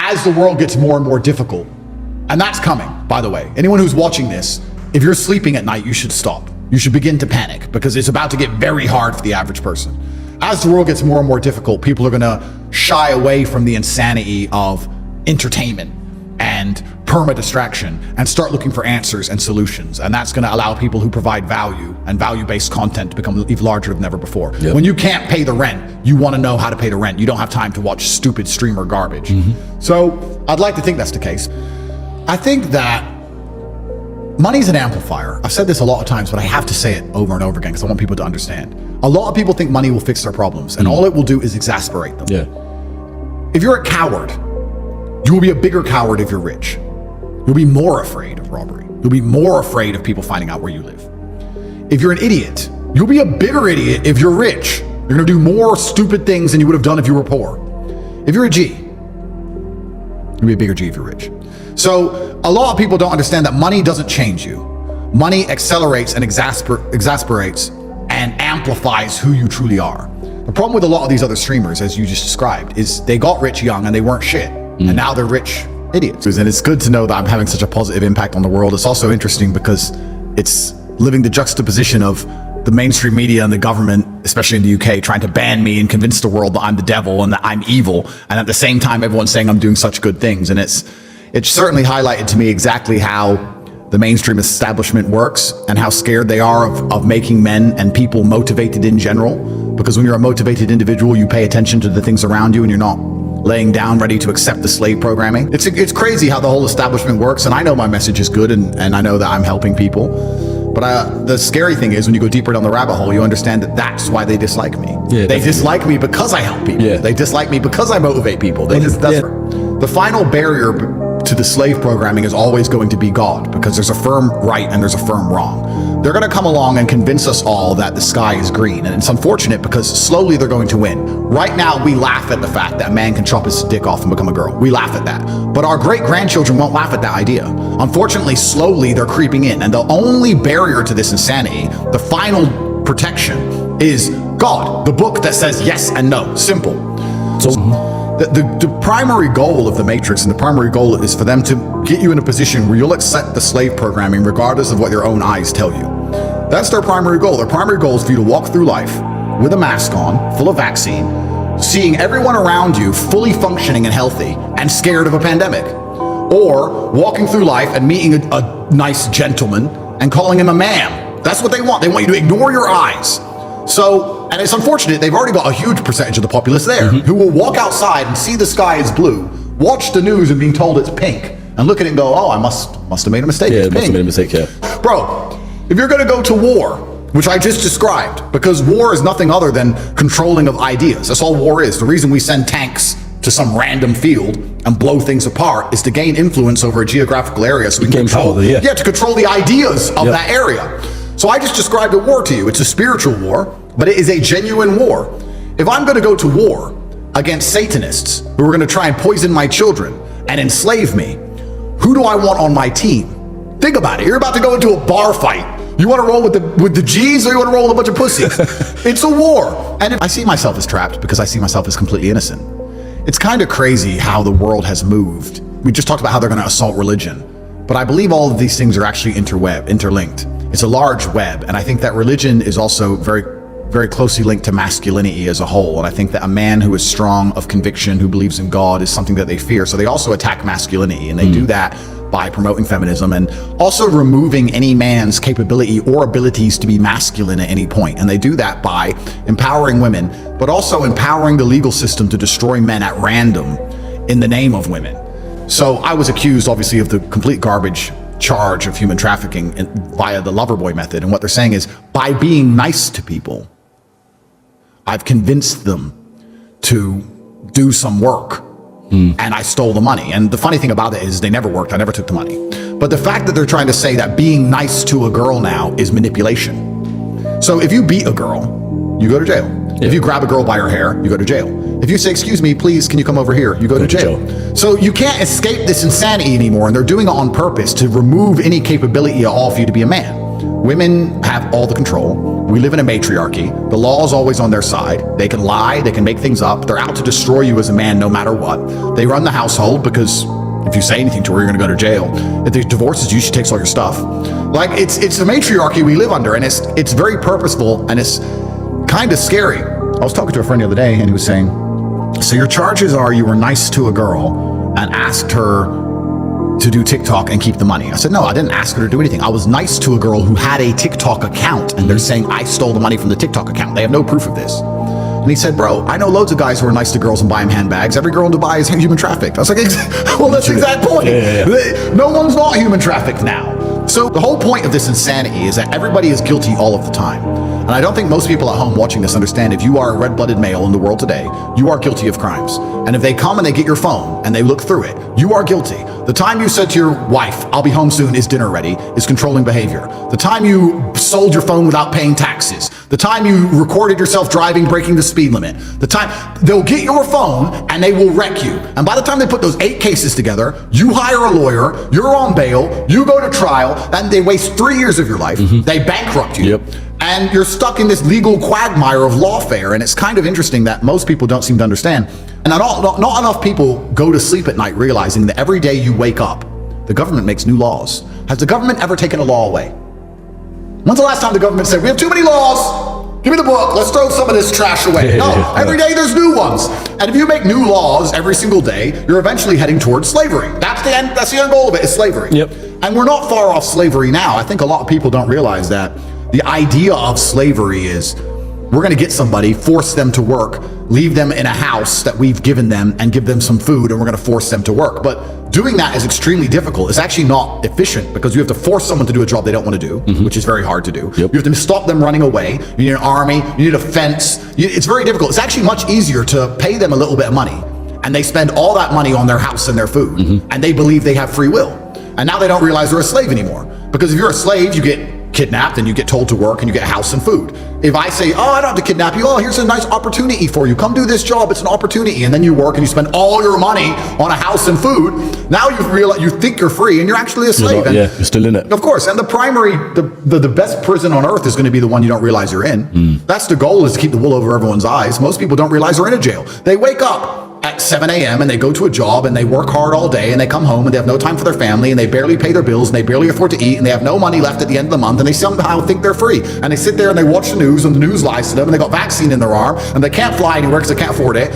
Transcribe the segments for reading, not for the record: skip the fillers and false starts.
as the world gets more and more difficult, and that's coming, by the way. Anyone who's watching this, if you're sleeping at night, you should stop. You should begin to panic because it's about to get very hard for the average person. As the world gets more and more difficult, people are gonna shy away from the insanity of entertainment and perma-distraction and start looking for answers and solutions. And that's gonna allow people who provide value and value-based content to become even larger than ever before. Yep. When you can't pay the rent, you wanna know how to pay the rent. You don't have time to watch stupid streamer garbage. So I'd like to think that's the case. I think that money's an amplifier. I've said this a lot of times, but I have to say it over and over again because I want people to understand. A lot of people think money will fix their problems, and all it will do is exasperate them. Yeah. If you're a coward, you will be a bigger coward if you're rich. You'll be more afraid of robbery. You'll be more afraid of people finding out where you live. If you're an idiot, you'll be a bigger idiot if you're rich. You're gonna do more stupid things than you would have done if you were poor. If you're a G, you'll be a bigger G if you're rich. So a lot of people don't understand that money doesn't change you. Money accelerates and exasperates and amplifies who you truly are. The problem with a lot of these other streamers, as you just described, is they got rich young and they weren't shit. And now they're rich idiots. And it's good to know that I'm having such a positive impact on the world. It's also interesting because it's living the juxtaposition of the mainstream media and the government, especially in the UK, trying to ban me and convince the world that I'm the devil and that I'm evil. And at the same time, everyone's saying I'm doing such good things. And it's certainly highlighted to me exactly how the mainstream establishment works and how scared they are of making men and people motivated in general. Because when you're a motivated individual, you pay attention to the things around you and you're not laying down ready to accept the slave programming. It's crazy how the whole establishment works, and I know my message is good and I know that I'm helping people. But the scary thing is when you go deeper down the rabbit hole, you understand that that's why they dislike me. Yeah, they dislike me because I help people. Yeah. They dislike me because I motivate people. The final barrier to the slave programming is always going to be God, because there's a firm right and there's a firm wrong. They're going to come along and convince us all that the sky is green, and it's unfortunate because slowly they're going to win. Right now, we laugh at the fact that a man can chop his dick off and become a girl. We laugh at that. But our great-grandchildren won't laugh at that idea. Unfortunately, slowly they're creeping in, and the only barrier to this insanity, the final protection, is God, the book that says yes and no. Simple. So the primary goal of the Matrix, and the primary goal is for them to get you in a position where you'll accept the slave programming regardless of what your own eyes tell you. That's their primary goal. Their primary goal is for you to walk through life with a mask on, full of vaccine, seeing everyone around you fully functioning and healthy and scared of a pandemic. Or walking through life and meeting a nice gentleman and calling him a ma'am. That's what they want. They want you to ignore your eyes. So, and it's unfortunate, they've already got a huge percentage of the populace there who will walk outside and see the sky is blue, watch the news and being told it's pink, and look at it and go, oh, I must have made a mistake. Yeah, must have made a mistake, yeah. Bro, if you're gonna go to war, which I just described, because war is nothing other than controlling of ideas. That's all war is. The reason we send tanks to some random field and blow things apart is to gain influence over a geographical area so we can control, to control the ideas of that area. So I just described a war to you. It's a spiritual war, but it is a genuine war. If I'm gonna go to war against Satanists who are gonna try and poison my children and enslave me, who do I want on my team? Think about it. You're about to go into a bar fight. You wanna roll with the G's, or you wanna roll with a bunch of pussies? It's a war. And I see myself as trapped because I see myself as completely innocent. It's kind of crazy how the world has moved. We just talked about how they're gonna assault religion, but I believe all of these things are actually interlinked. It's a large web, and I think that religion is also very, very closely linked to masculinity as a whole. And I think that a man who is strong of conviction, who believes in God, is something that they fear. So they also attack masculinity, and they do that by promoting feminism and also removing any man's capability or abilities to be masculine at any point. And they do that by empowering women, but also empowering the legal system to destroy men at random in the name of women. So I was accused, obviously, of the complete garbage charge of human trafficking via the Loverboy method. And what they're saying is, by being nice to people, I've convinced them to do some work, and I stole the money. And the funny thing about it is they never worked. I never took the money. But the fact that they're trying to say that being nice to a girl now is manipulation. So if you beat a girl, you go to jail. Yeah. If you grab a girl by her hair, you go to jail. If you say, excuse me, please, can you come over here? You go to jail. So you can't escape this insanity anymore, and they're doing it on purpose to remove any capability at all for you to be a man. women have all the control. We live in a matriarchy. The law is always on their side. They can lie, they can make things up. They're out to destroy you as a man no matter what. They run the household because if you say anything to her, you're gonna go to jail. If they divorces you, she takes all your stuff. Like, it's a matriarchy we live under, and it's very purposeful, and it's kind of scary. I was talking to a friend the other day, and he was saying, so your charges are you were nice to a girl and asked her to do TikTok and keep the money. I said, no, I didn't ask her to do anything. I was nice to a girl who had a TikTok account, and they're saying I stole the money from the TikTok account. They have no proof of this. And he said, bro, I know loads of guys who are nice to girls and buy them handbags. Every girl in Dubai is human trafficked. I was like, well, that's the exact point. No one's not human trafficked now. So the whole point of this insanity is that everybody is guilty all of the time. And I don't think most people at home watching this understand if you are a red-blooded male in the world today, you are guilty of crimes. And if they come and they get your phone and they look through it, you are guilty. The time you said to your wife, I'll be home soon, is dinner ready, is controlling behavior. The time you sold your phone without paying taxes. The time you recorded yourself driving, breaking the speed limit. The time they'll get your phone and they will wreck you. And by the time they put those 8 cases together, you hire a lawyer, you're on bail, you go to trial, and they waste 3 years of your life. They bankrupt you. And you're stuck in this legal quagmire of lawfare. And it's kind of interesting that most people don't seem to understand. And not enough people go to sleep at night realizing that every day you wake up, the government makes new laws. Has the government ever taken a law away? When's the last time the government said, we have too many laws, give me the book, let's throw some of this trash away? No, every day there's new ones. And if you make new laws every single day, you're eventually heading towards slavery. That's the end goal of it, is slavery. And we're not far off slavery now. I think a lot of people don't realize that the idea of slavery is we're going to get somebody, force them to work, leave them in a house that we've given them and give them some food, and we're going to force them to work. But doing that is extremely difficult. It's actually not efficient because you have to force someone to do a job they don't want to do, which is very hard to do. You have to stop them running away. You need an army, you need a fence. It's very difficult. It's actually much easier to pay them a little bit of money, and they spend all that money on their house and their food, and they believe they have free will. And now they don't realize they're a slave anymore. Because if you're a slave, you get kidnapped and you get told to work and you get house and food. If I say, oh, I don't have to kidnap you, oh, here's a nice opportunity for you, come do this job, it's an opportunity, and then you work and you spend all your money on a house and food, now you realize, you think you're free and you're actually a slave. You're still in it. Of course, and the best prison on earth is going to be the one you don't realize you're in. That's the goal, is to keep the wool over everyone's eyes. Most people don't realize they're in a jail. They wake up at 7 a.m. and they go to a job and they work hard all day and they come home and they have no time for their family and they barely pay their bills and they barely afford to eat and they have no money left at the end of the month and they somehow think they're free. And they sit there and they watch the news and the news lies to them and they got vaccine in their arm and they can't fly anywhere because they can't afford it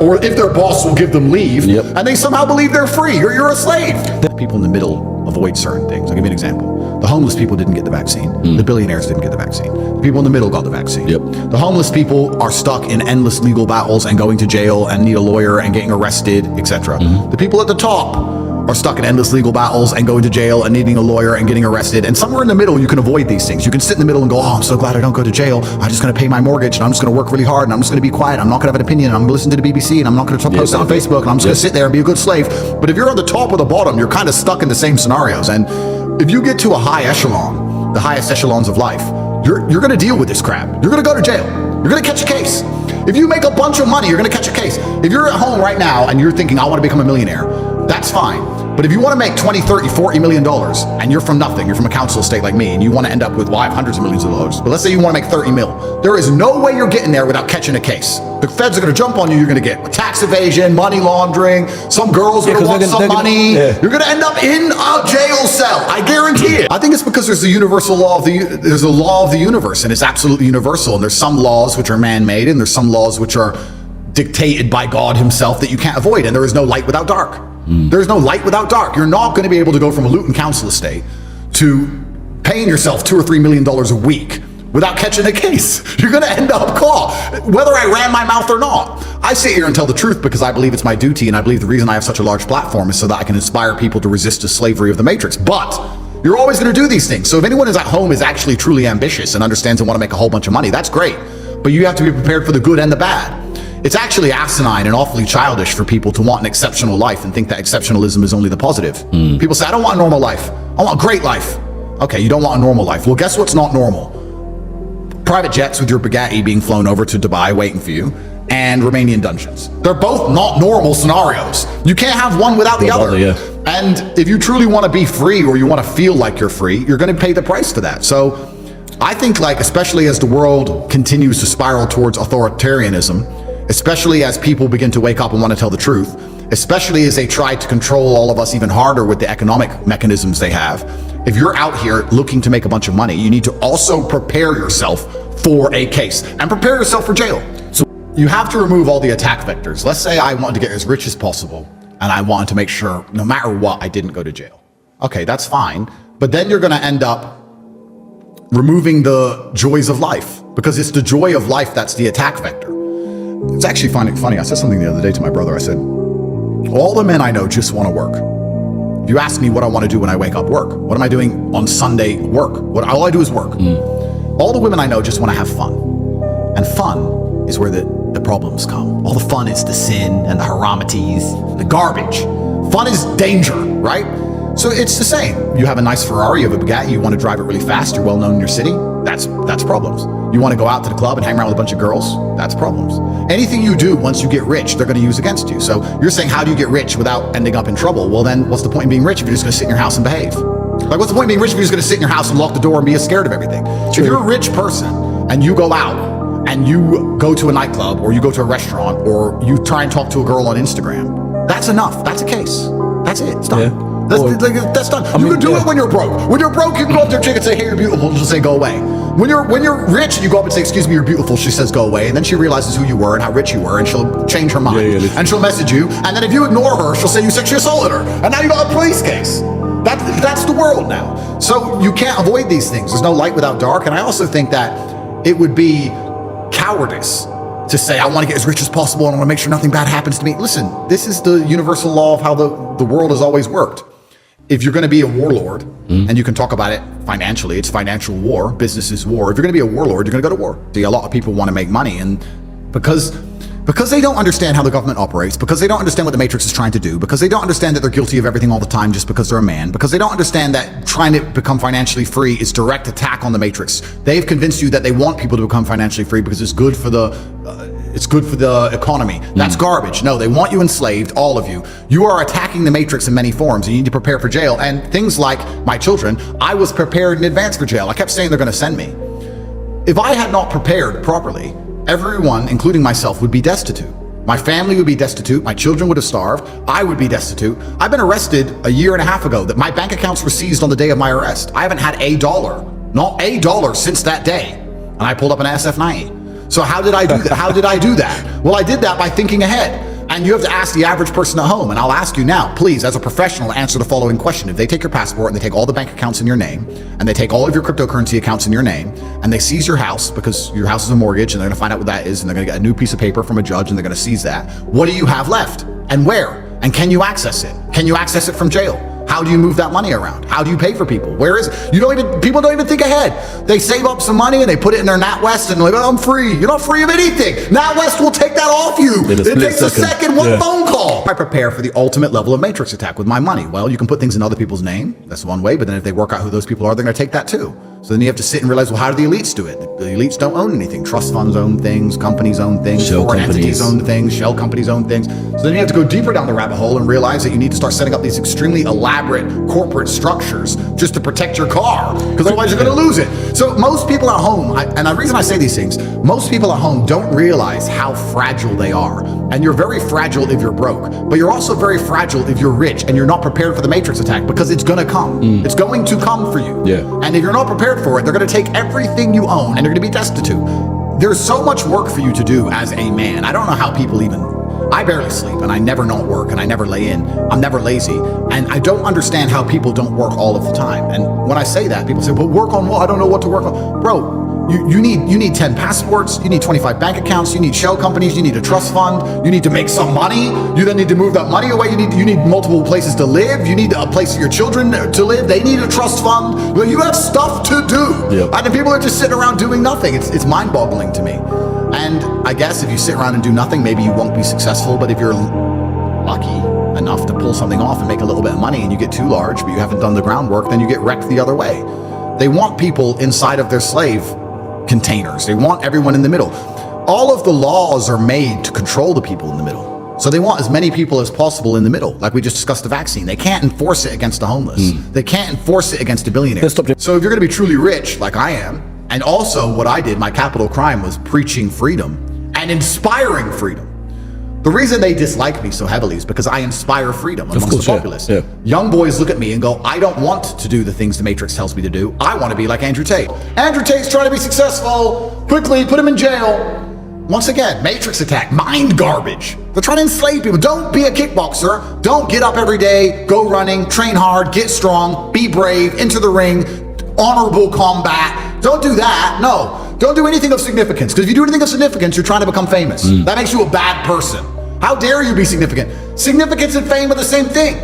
or if their boss will give them leave, and they somehow believe they're free. You're a slave. People in the middle avoid certain things. I'll give you an example. The homeless people didn't get the vaccine. The billionaires didn't get the vaccine. The people in the middle got the vaccine. The homeless people are stuck in endless legal battles and going to jail and need a lawyer and getting arrested, etc. The people at the top are stuck in endless legal battles and going to jail and needing a lawyer and getting arrested. And somewhere in the middle, you can avoid these things. You can sit in the middle and go, oh, I'm so glad I don't go to jail. I'm just going to pay my mortgage and I'm just going to work really hard and I'm just going to be quiet. I'm not going to have an opinion. I'm going to listen to the BBC and I'm not going to post it on Facebook and I'm just going to sit there and be a good slave. But if you're on the top or the bottom, you're kind of stuck in the same scenarios. And if you get to a high echelon, the highest echelons of life, you're going to deal with this crap. You're going to go to jail. You're going to catch a case. If you make a bunch of money, you're going to catch a case. If you're at home right now and you're thinking, I want to become a millionaire, that's fine. But if you want to make 20, 30, 40 million dollars and you're from nothing, you're from a council estate like me, and you want to end up with hundreds of millions of dollars, but let's say you want to make 30 mil, there is no way you're getting there without catching a case. The feds are going to jump on you. You're going to get tax evasion, money laundering, some girl's going to want some money. You're going to end up in a jail cell. I guarantee it. I think it's because there's a universal law of there's a law of the universe, and it's absolutely universal. And there's some laws which are man-made, and there's some laws which are dictated by God himself that you can't avoid. And there is no light without dark. There's no light without dark. You're not going to be able to go from a Luton council estate to paying yourself $2 or $3 million a week without catching a case. You're going to end up caught, whether I ran my mouth or not. I sit here and tell the truth because I believe it's my duty, and I believe the reason I have such a large platform is so that I can inspire people to resist the slavery of the matrix. But you're always going to do these things. So if anyone is at home is actually truly ambitious and understands and want to make a whole bunch of money, that's great. But you have to be prepared for the good and the bad. It's actually asinine and awfully childish for people to want an exceptional life and think that exceptionalism is only the positive. People say, I don't want a normal life. I want a great life. Okay, you don't want a normal life. Well, guess what's not normal? Private jets with your Bugatti being flown over to Dubai waiting for you, and Romanian dungeons. They're both not normal scenarios. You can't have one without the other. And if you truly want to be free, or you want to feel like you're free, you're going to pay the price to that. So I think, like, especially as the world continues to spiral towards authoritarianism, especially as people begin to wake up and want to tell the truth, especially as they try to control all of us even harder with the economic mechanisms they have, if you're out here looking to make a bunch of money, you need to also prepare yourself for a case and prepare yourself for jail. So you have to remove all the attack vectors. Let's say I wanted to get as rich as possible, and I wanted to make sure no matter what, I didn't go to jail. Okay, that's fine. But then you're going to end up removing the joys of life, because it's the joy of life that's the attack vector. It's actually funny. I said something the other day to my brother. I said, all the men I know just want to work. If you ask me what I want to do when I wake up, work. What am I doing on Sunday? Work. All I do is work. All the women I know just want to have fun. And fun is where the problems come. All the fun is the sin and the haramities, the garbage. Fun is danger, right? So it's the same. You have a nice Ferrari, you have a Bugatti, you want to drive it really fast, you're well known in your city, that's problems. You want to go out to the club and hang around with a bunch of girls, that's problems. Anything you do once you get rich, they're going to use against you. So you're saying, how do you get rich without ending up in trouble? Well, then what's the point in being rich if you're just going to sit in your house and behave? Like, what's the point in being rich if you're just going to sit in your house and lock the door and be scared of everything? True. If you're a rich person and you go out and you go to a nightclub, or you go to a restaurant, or you try and talk to a girl on Instagram, that's enough. That's a case. That's it. It's done. Yeah. That's done. You can do it when you're broke. When you're broke, you can go up to a chick and say, hey, you're beautiful. She'll say, go away. When you're rich and you go up and say, excuse me, you're beautiful, she says, go away. And then she realizes who you were and how rich you were, and she'll change her mind. And she'll message you. And then if you ignore her, she'll say you sexually assaulted her. And now you got a police case. That's the world now. So you can't avoid these things. There's no light without dark. And I also think that it would be cowardice to say, I want to get as rich as possible and I want to make sure nothing bad happens to me. Listen, this is the universal law of how the world has always worked. If you're going to be a warlord, and you can talk about it financially, it's financial war, business is war. If you're going to be a warlord, you're going to go to war. See, a lot of people want to make money, and because they don't understand how the government operates, because they don't understand what the Matrix is trying to do, because they don't understand that they're guilty of everything all the time just because they're a man, because they don't understand that trying to become financially free is direct attack on the Matrix. They've convinced you that they want people to become financially free because it's good for the economy. That's garbage. No, they want you enslaved, all of you. You are attacking the Matrix in many forms. You need to prepare for jail. And things like my children, I was prepared in advance for jail. I kept saying they're going to send me. If I had not prepared properly, everyone, including myself, would be destitute. My family would be destitute. My children would have starved. I would be destitute. I've been arrested a year and a half ago. That my bank accounts were seized on the day of my arrest. I haven't had not a dollar since that day. And I pulled up an SF-90. So how did I do that? How did I do that? Well, I did that by thinking ahead. And you have to ask the average person at home. And I'll ask you now, please, as a professional, answer the following question. If they take your passport and they take all the bank accounts in your name, and they take all of your cryptocurrency accounts in your name, and they seize your house because your house is a mortgage, and they're going to find out what that is, and they're going to get a new piece of paper from a judge, and they're going to seize that, what do you have left? And where? And can you access it? Can you access it from jail? How do you move that money around? How do you pay for people? Where is it? People don't even think ahead. They save up some money and they put it in their NatWest and they're like, oh, I'm free. You're not free of anything. NatWest will take that off you. It takes a second, one phone call. I prepare for the ultimate level of Matrix attack with my money. Well, you can put things in other people's name. That's one way. But then if they work out who those people are, they're going to take that too. So then you have to sit and realize, well, how do the elites do it? The elites don't own anything. Trust funds own things, companies own things, foreign entities own things, shell companies own things. So then you have to go deeper down the rabbit hole and realize that you need to start setting up these extremely elaborate corporate structures just to protect your car, because otherwise you're going to lose it. So most people at home, and the reason I say these things, most people at home don't realize how fragile they are. And you're very fragile if you're broke, but you're also very fragile if you're rich and you're not prepared for the Matrix attack, because it's going to come. It's going to come for you. Yeah. And if you're not prepared for it, they're going to take everything you own and you're going to be destitute. There's so much work for you to do as a man. I don't know how people I barely sleep and I never not work and I never lay in. I'm never lazy. And I don't understand how people don't work all of the time. And when I say that, people say, well, work on what? I don't know what to work on. Bro, you need 10 passports, you need 25 bank accounts, you need shell companies, you need a trust fund, you need to make some money, you then need to move that money away, you need multiple places to live, you need a place for your children to live, they need a trust fund. Well, you have stuff to do. Yep. And then people are just sitting around doing nothing. It's mind-boggling to me. And I guess if you sit around and do nothing, maybe you won't be successful, but if you're lucky enough to pull something off and make a little bit of money and you get too large, but you haven't done the groundwork, then you get wrecked the other way. They want people inside of their slave containers. They want everyone in the middle. All of the laws are made to control the people in the middle. So they want as many people as possible in the middle, like we just discussed the vaccine. They can't enforce it against the homeless. They can't enforce it against the billionaires. So if you're gonna be truly rich, like I am, and also what I did, my capital crime was preaching freedom and inspiring freedom. The reason they dislike me so heavily is because I inspire freedom amongst the populace. Yeah. Young boys look at me and go, I don't want to do the things the Matrix tells me to do. I want to be like Andrew Tate. Andrew Tate's trying to be successful. Quickly, put him in jail. Once again, Matrix attack, mind garbage. They're trying to enslave people. Don't be a kickboxer. Don't get up every day, go running, train hard, get strong, be brave, enter the ring, honorable combat. Don't do that. No. Don't do anything of significance, because if you do anything of significance, you're trying to become famous. That makes you a bad person. How dare you be significant? Significance and fame are the same thing.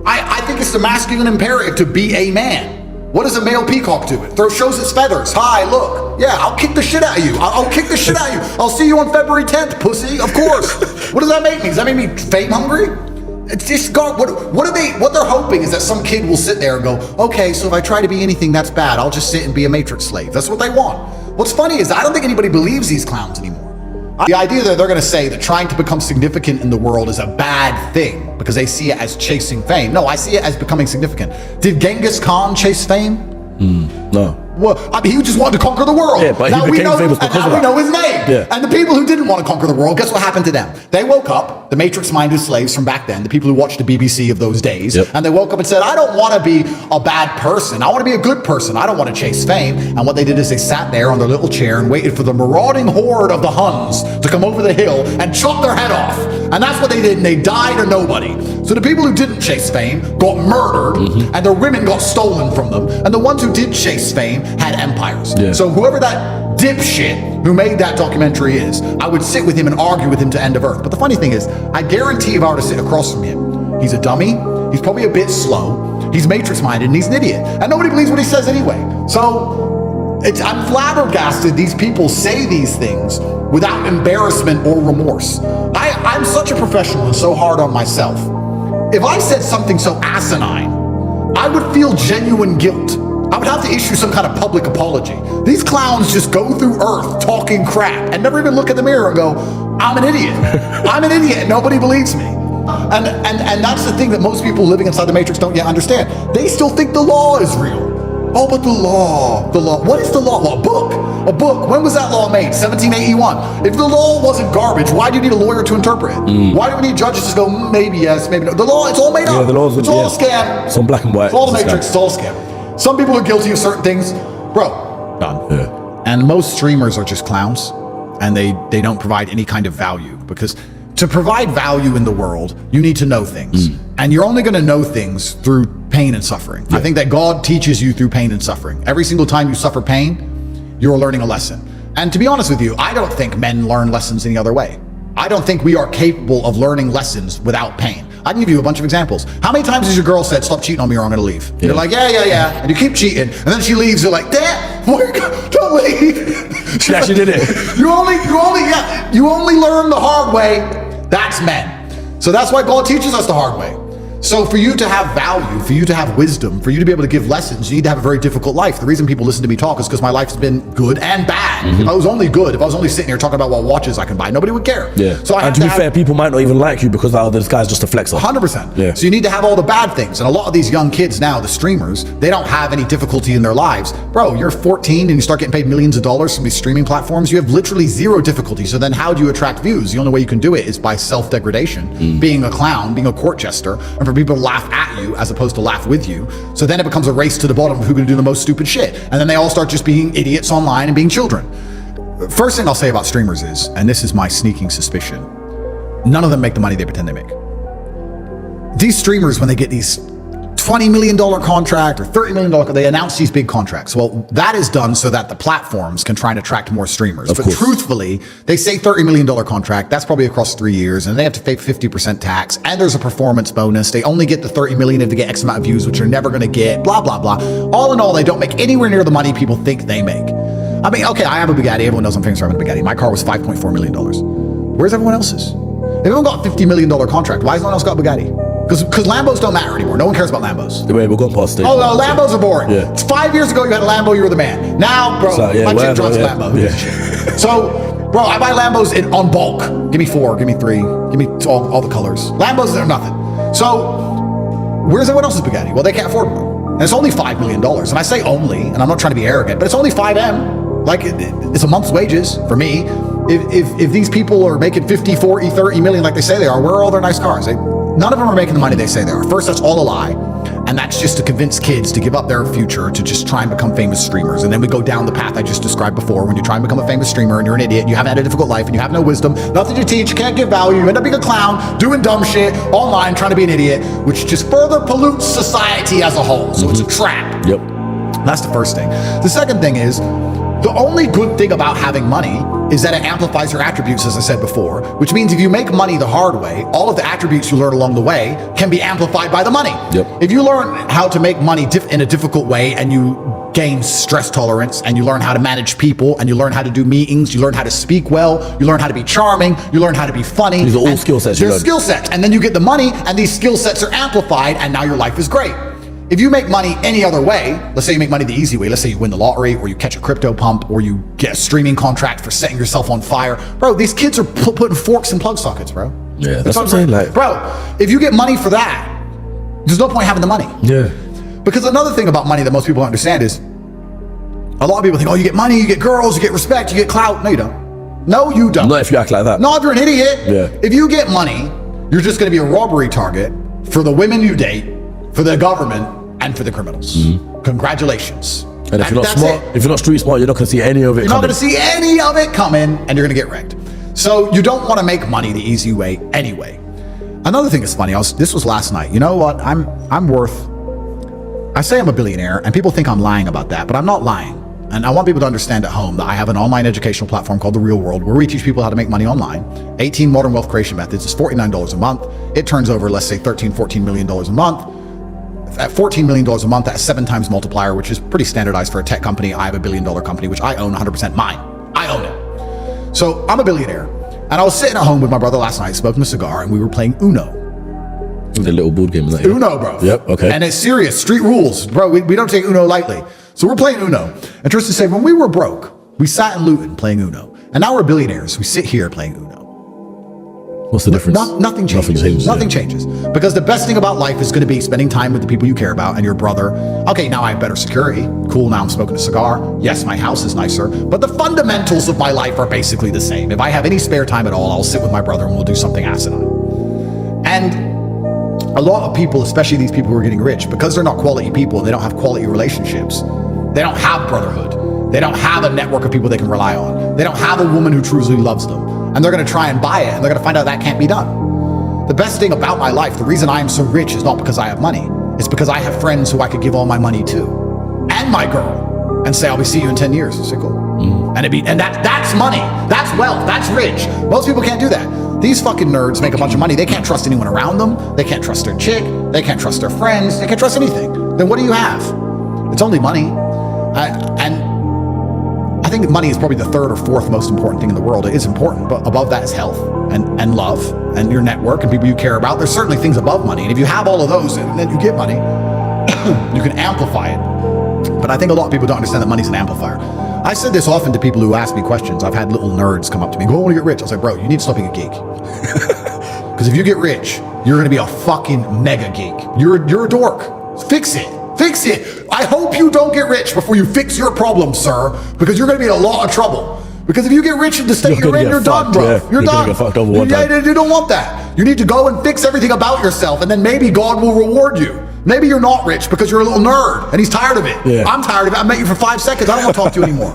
I think it's the masculine imperative to be a man. What does a male peacock do? It shows its feathers. Hi, look. Yeah, I'll kick the shit out of you. I'll kick the shit out of you. I'll see you on February 10th, pussy. Of course. What does that make me? Does that make me fame hungry? It's just what they're hoping is that some kid will sit there and go, okay, so if I try to be anything that's bad, I'll just sit and be a Matrix slave. That's what they want. What's funny is I don't think anybody believes these clowns anymore. The idea that they're going to say that trying to become significant in the world is a bad thing because they see it as chasing fame. No, I see it as becoming significant. Did Genghis Khan chase fame? No. Well, I mean, he just wanted to conquer the world. Yeah, but he became famous because of that. We know his name. Yeah. And the people who didn't want to conquer the world, guess what happened to them? They woke up, the Matrix-minded slaves from back then, the people who watched the BBC of those days, and they woke up and said, I don't want to be a bad person. I want to be a good person. I don't want to chase fame. And what they did is they sat there on their little chair and waited for the marauding horde of the Huns to come over the hill and chop their head off. And that's what they did, and they died a nobody. So the people who didn't chase fame got murdered, and their women got stolen from them, and the ones who did chase fame had empires. Yeah. So whoever that dipshit who made that documentary is, I would sit with him and argue with him to end of earth. But the funny thing is, I guarantee if I were to sit across from him, he's a dummy, he's probably a bit slow, he's matrix-minded, and he's an idiot. And nobody believes what he says anyway. So I'm flabbergasted these people say these things without embarrassment or remorse. I'm such a professional and so hard on myself. If I said something so asinine, I would feel genuine guilt. I would have to issue some kind of public apology. These clowns just go through earth talking crap and never even look in the mirror and go, I'm an idiot. I'm an idiot. Nobody believes me. And that's the thing that most people living inside the Matrix don't yet understand. They still think the law is real. Oh, but the law. What is the law? Well, a book. When was that law made? 1781. If the law wasn't garbage, why do you need a lawyer to interpret it? Why do we need judges to go, maybe yes, maybe no? The law, it's all made up. The law's, it's all a scam. It's on black and white. It's all the Matrix. It's all a scam. Some people are guilty of certain things. Bro, done. Yeah. And most streamers are just clowns, and they don't provide any kind of value, because to provide value in the world, you need to know things. And you're only going to know things through pain and suffering. I think that God teaches you through pain and suffering. Every single time you suffer pain, you're learning a lesson. And to be honest with you, I don't think men learn lessons any other way. I don't think we are capable of learning lessons without pain. I can give you a bunch of examples. How many times has your girl said, stop cheating on me or I'm gonna leave? You're like, yeah. And you keep cheating. And then she leaves, you're like, Dad, don't leave. She actually did it. You only learn the hard way. That's men. So that's why God teaches us the hard way. So for you to have value, for you to have wisdom, for you to be able to give lessons, you need to have a very difficult life. The reason people listen to me talk is because my life's been good and bad. If I was only good, if I was only sitting here talking about what watches I can buy, nobody would care. Yeah. So and to be fair, people might not even like you because this guy's just a flexer. 100%. Yeah. So you need to have all the bad things. And a lot of these young kids now, the streamers, they don't have any difficulty in their lives. Bro, you're 14 and you start getting paid millions of dollars from these streaming platforms. You have literally zero difficulty. So then how do you attract views? The only way you can do it is by self-degradation, being a clown, being a court jester, and for people to laugh at you as opposed to laugh with you. So then it becomes a race to the bottom of who can do the most stupid shit. And then they all start just being idiots online and being children. First thing I'll say about streamers is, and this is my sneaking suspicion, none of them make the money they pretend they make. These streamers, when they get these $20 million contract or $30 million, they announce these big contracts. Well, that is done so that the platforms can try and attract more streamers. But truthfully, they say $30 million contract, that's probably across 3 years, and they have to pay 50% tax, and there's a performance bonus. They only get the 30 million if they get X amount of views, which they're never gonna get, blah, blah, blah. All in all, they don't make anywhere near the money people think they make. I mean, okay, I have a Bugatti. Everyone knows I'm famous for having a Bugatti. My car was $5.4 million. Where's everyone else's? Everyone got a $50 million contract. Why has no one else got a Bugatti? Because Lambos don't matter anymore. No one cares about Lambos. Wait, we're going past it. Oh, no, Lambos are boring. It's 5 years ago you had a Lambo, you were the man. Now, bro, my chick drives a Lambo. Yeah. So Bro, I buy Lambos on bulk. Give me 4, give me 3, give me all the colors. Lambos are nothing. So where's everyone else's Bugatti? Well, they can't afford one. And it's only $5 million. And I say only, and I'm not trying to be arrogant, but it's only 5M. Like, it's a month's wages for me. If these people are making 50, 40, 30 million like they say they are, where are all their nice cars? None of them are making the money they say they are. First, that's all a lie. And that's just to convince kids to give up their future to just try and become famous streamers. And then we go down the path I just described before. When you try and become a famous streamer and you're an idiot, and you haven't had a difficult life, and you have no wisdom, nothing to teach, you can't give value, you end up being a clown, doing dumb shit online, trying to be an idiot, which just further pollutes society as a whole. So it's a trap. Yep. That's the first thing. The second thing is, the only good thing about having money is that it amplifies your attributes, as I said before, which means if you make money the hard way, all of the attributes you learn along the way can be amplified by the money. Yep. If you learn how to make money in a difficult way, and you gain stress tolerance, and you learn how to manage people, and you learn how to do meetings, you learn how to speak well, you learn how to be charming, you learn how to be funny. These are all skill sets you learn. They're skill sets. And then you get the money, and these skill sets are amplified, and now your life is great. If you make money any other way, let's say you make money the easy way, let's say you win the lottery, or you catch a crypto pump, or you get a streaming contract for setting yourself on fire. Bro, these kids are putting forks in plug sockets, bro. Yeah, that's what I'm saying. Like, bro, if you get money for that, there's no point having the money. Yeah. Because another thing about money that most people don't understand is, a lot of people think, oh, you get money, you get girls, you get respect, you get clout. No, you don't. No, you don't. Not if you act like that. No, if you're an idiot. Yeah. If you get money, you're just going to be a robbery target for the women you date, for the government, and for the criminals. Congratulations. And if you're not smart, if you're not street smart, you're not going to see any of it coming. You're not going to see any of it coming, and you're going to get wrecked. So you don't want to make money the easy way anyway. Another thing that's funny, this was last night. You know what? I say I'm a billionaire, and people think I'm lying about that, but I'm not lying. And I want people to understand at home that I have an online educational platform called The Real World, where we teach people how to make money online. 18 modern wealth creation methods. It's $49 a month. It turns over, let's say, $14 million a month. At $14 million a month, that's 7 times multiplier, which is pretty standardized for a tech company. I have $1 billion company, which I own 100% mine. I own it. So I'm a billionaire. And I was sitting at home with my brother last night, smoking a cigar, and we were playing Uno. The little board game, isn't it? Uno, bro. Yep, okay. And it's serious, street rules. Bro, we don't take Uno lightly. So we're playing Uno. And Tristan said, when we were broke, we sat in Luton playing Uno. And now we're billionaires. We sit here playing Uno. What's the difference? Nothing changes. Nothing changes. Because the best thing about life is going to be spending time with the people you care about and your brother. Okay, now I have better security. Cool, now I'm smoking a cigar. Yes, my house is nicer. But the fundamentals of my life are basically the same. If I have any spare time at all, I'll sit with my brother and we'll do something asinine. And a lot of people, especially these people who are getting rich, because they're not quality people, they don't have quality relationships. They don't have brotherhood. They don't have a network of people they can rely on. They don't have a woman who truly loves them. And they're going to try and buy it, and they're going to find out that can't be done. The best thing about my life, the reason I am so rich, is not because I have money. It's because I have friends who I could give all my money to, and my girl, and say, I'll be seeing you in 10 years. It's like, cool. And that's money. That's wealth. That's rich. Most people can't do that. These fucking nerds make a bunch of money. They can't trust anyone around them. They can't trust their chick. They can't trust their friends. They can't trust anything. Then what do you have? It's only money. And I think money is probably the 3rd or 4th most important thing in the world. It is important, but above that is health and love and your network and people you care about. There's certainly things above money. And if you have all of those and then you get money, you can amplify it. But I think a lot of people don't understand that money's an amplifier. I said this often to people who ask me questions. I've had little nerds come up to me and go, I want to get rich. I was like, bro, you need to stop being a geek. Because if you get rich, you're going to be a fucking mega geek. You're a dork. Fix it. Fix it. I hope you don't get rich before you fix your problem, sir, because you're going to be in a lot of trouble. Because if you get rich in the state you're in, you're done, bro. Yeah, you're done. Get fucked over one time. You don't want that. You need to go and fix everything about yourself, and then maybe God will reward you. Maybe you're not rich because you're a little nerd, and he's tired of it. Yeah. I'm tired of it. I met you for 5 seconds. I don't want to talk to you anymore.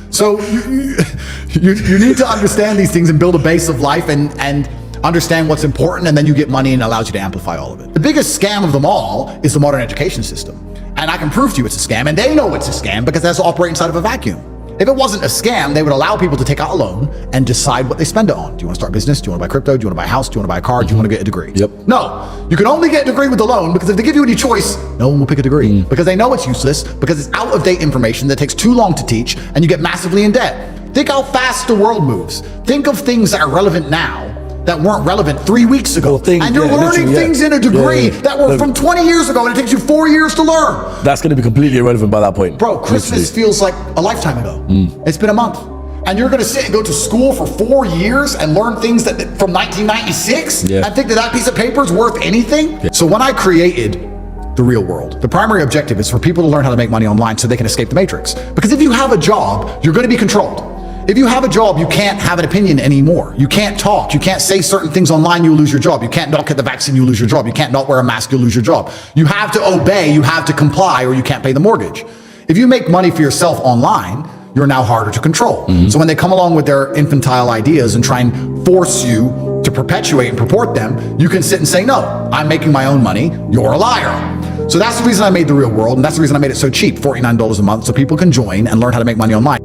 So you need to understand these things and build a base of life and understand what's important, and then you get money and it allows you to amplify all of it. The biggest scam of them all is the modern education system. And I can prove to you it's a scam, and they know it's a scam because it has to operate inside of a vacuum. If it wasn't a scam, they would allow people to take out a loan and decide what they spend it on. Do you want to start a business? Do you want to buy crypto? Do you want to buy a house? Do you want to buy a car? Do you want to get a degree? Yep. No, you can only get a degree with the loan, because if they give you any choice, no one will pick a degree because they know it's useless, because it's out of date information that takes too long to teach, and you get massively in debt. Think how fast the world moves. Think of things that are relevant now that weren't relevant 3 weeks ago. And you're learning things in a degree that were from 20 years ago, and it takes you 4 years to learn. That's going to be completely irrelevant by that point. Bro, Christmas feels like a lifetime ago. It's been a month. and you're gonna sit and go to school for 4 years and learn things that from 1996 and think that that piece of paper is worth anything? So when I created The Real World, the primary objective is for people to learn how to make money online so they can escape the matrix. Because if you have a job, you're gonna be controlled. If you have a job, you can't have an opinion anymore. You can't talk. You can't say certain things online, you'll lose your job. You can't not get the vaccine, you'll lose your job. You can't not wear a mask, you'll lose your job. You have to obey, you have to comply, or you can't pay the mortgage. If you make money for yourself online, you're now harder to control. So when they come along with their infantile ideas and try and force you to perpetuate and purport them, you can sit and say, no, I'm making my own money, you're a liar. So that's the reason I made The Real World, and that's the reason I made it so cheap, $49 a month, so people can join and learn how to make money online.